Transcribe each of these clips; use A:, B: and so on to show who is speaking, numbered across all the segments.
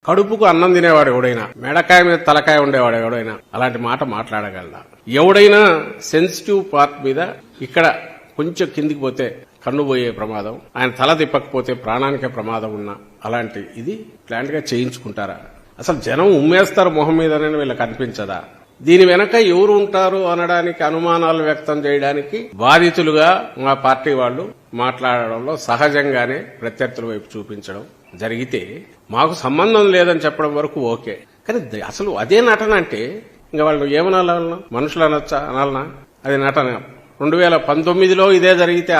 A: కడుపుకు అన్నం తినేవాడు ఎవడైనా, మెడకాయ మీద తలకాయ ఉండేవాడు ఎవడైనా అలాంటి మాట మాట్లాడగలడా? ఎవడైనా సెన్సిటివ్ పార్ట్ మీద ఇక్కడ కొంచెం కిందికి పోతే కన్ను పోయే ప్రమాదం, ఆయన తల తిప్పకపోతే ప్రాణానికే ప్రమాదం ఉన్న అలాంటి ఇది ప్లాంట్ గా చేయించుకుంటారా? అసలు జనం ఉమ్మేస్తారు మొహం మీదనే వీళ్ళకి అనిపించదా? దీని వెనక ఎవరు ఉంటారు అనడానికి, అనుమానాలు వ్యక్తం చేయడానికి బాధితులుగా మా పార్టీ వాళ్ళు మాట్లాడడంలో సహజంగానే ప్రత్యర్థుల వైపు చూపించడం జరిగితే మాకు సంబంధం లేదని చెప్పడం వరకు ఓకే. కానీ అసలు అదే నటన అంటే ఇంకా వాళ్ళు ఏమనాలన్నా, మనుషులు అనొచ్చా, అనాలనా? అది నటన. 2019లో ఇదే జరిగితే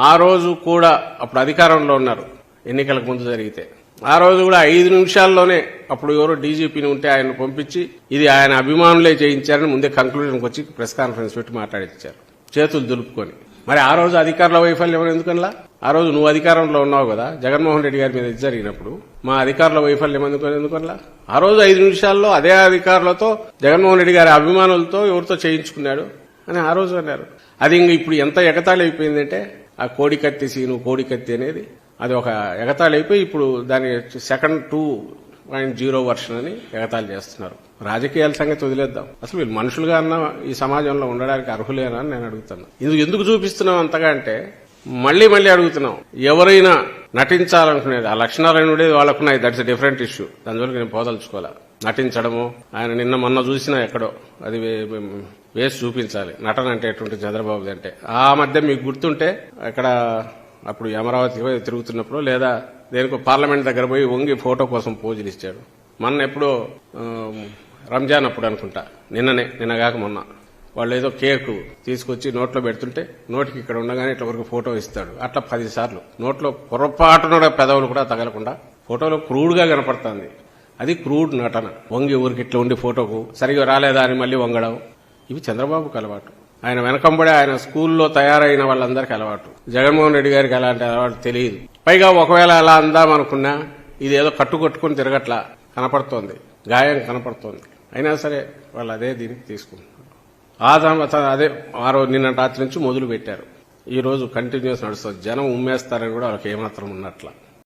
A: ఆ రోజు కూడా అప్పుడు అధికారంలో ఉన్నారు, ఎన్నికలకు ముందు జరిగితే ఆ రోజు కూడా 5 నిమిషాల్లోనే అప్పుడు ఎవరో డీజీపీని ఉంటే ఆయన పంపించి ఇది ఆయన అభిమానులే చేయించారని ముందే కంక్లూజన్కి వచ్చి ప్రెస్ కాన్ఫరెన్స్ పెట్టి మాట్లాడించారు చేతులు దులుపుకొని. మరి ఆ రోజు అధికారుల వైఫల్యం ఎందుకనలా? ఆ రోజు నువ్వు అధికారంలో ఉన్నావు కదా, జగన్మోహన్ రెడ్డి గారి మీద ఇది జరిగినప్పుడు మా అధికారుల వైఫల్యం ఎందుకనలా? ఆ రోజు 5 నిమిషాల్లో అదే అధికారులతో, జగన్మోహన్ రెడ్డి గారి అభిమానులతో ఎవరితో చేయించుకున్నాడు అని ఆ రోజు అన్నారు. అది ఇంక ఇప్పుడు ఎంత ఎగతాళి అయిపోయిందంటే ఆ కోడికత్తి సీను, కోడికత్తి అనేది అది ఒక ఎగతాళి అయిపోయి ఇప్పుడు దాని సెకండ్ 2.0 వర్షన్ అని ఎగతాళి చేస్తున్నారు. రాజకీయాల సంగతి వదిలేద్దాం, అసలు వీళ్ళు మనుషులుగా అన్న ఈ సమాజంలో ఉండడానికి అర్హులేనా అని నేను అడుగుతున్నా. ఎందుకు చూపిస్తున్నాం అంతగా అంటే మళ్లీ అడుగుతున్నాం. ఎవరైనా నటించాలనుకునేది, ఆ లక్షణాలు ఉండేది వాళ్ళకున్నాయి, దట్స్ ఎ డిఫరెంట్ ఇష్యూ, దానివల్ల నేను పోదలుచుకోవాలా. నటించడము, ఆయన మొన్న చూసినా ఎక్కడో అది వేసి చూపించాలి నటన అంటే ఎటువంటి చంద్రబాబుది అంటే. ఆ మధ్య మీకు గుర్తుంటే అక్కడ అప్పుడు అమరావతి తిరుగుతున్నప్పుడు లేదా దేనికో పార్లమెంట్ దగ్గర పోయి వంగి ఫోటో కోసం పోజులు ఇచ్చాడు. మొన్న ఎప్పుడో రంజాన్ అప్పుడు అనుకుంటా, నిన్నగాక మొన్న వాళ్ళు ఏదో కేక్ తీసుకొచ్చి నోట్లో పెడుతుంటే నోటికి ఇక్కడ ఉండగానే ఇట్లా వరకు ఫోటో ఇస్తాడు. అట్లా 10 సార్లు నోట్లో పొరపాటున పెదవులు కూడా తగలకుండా ఫోటోలో క్రూడ్ గా కనపడుతుంది. అది క్రూడ్ నటన. వంగి ఊరికి ఇట్లా ఉండి ఫోటోకు సరిగా రాలేదా అని మళ్లీ వంగడం, ఇవి చంద్రబాబుకు అలవాటు. ఆయన వెనకంబడే ఆయన స్కూల్లో తయారైన వాళ్ళందరికీ అలవాటు. జగన్మోహన్ రెడ్డి గారికి అలాంటి అలవాటు తెలియదు. పైగా ఒకవేళ అలా అందామనుకున్నా ఇదేదో కట్టుకొట్టుకుని తిరగట్లా కనపడుతోంది, గాయం కనపడుతోంది. అయినా సరే వాళ్ళు అదే దీనికి తీసుకుంటున్నారు. అదే ఆ రోజు నిన్న రాత్రి నుంచి మొదలు పెట్టారు, ఈ రోజు కంటిన్యూస్ నడుస్తుంది. జనం ఉమ్మేస్తారని కూడా వాళ్ళకి ఏమాత్రం ఉన్నట్ల.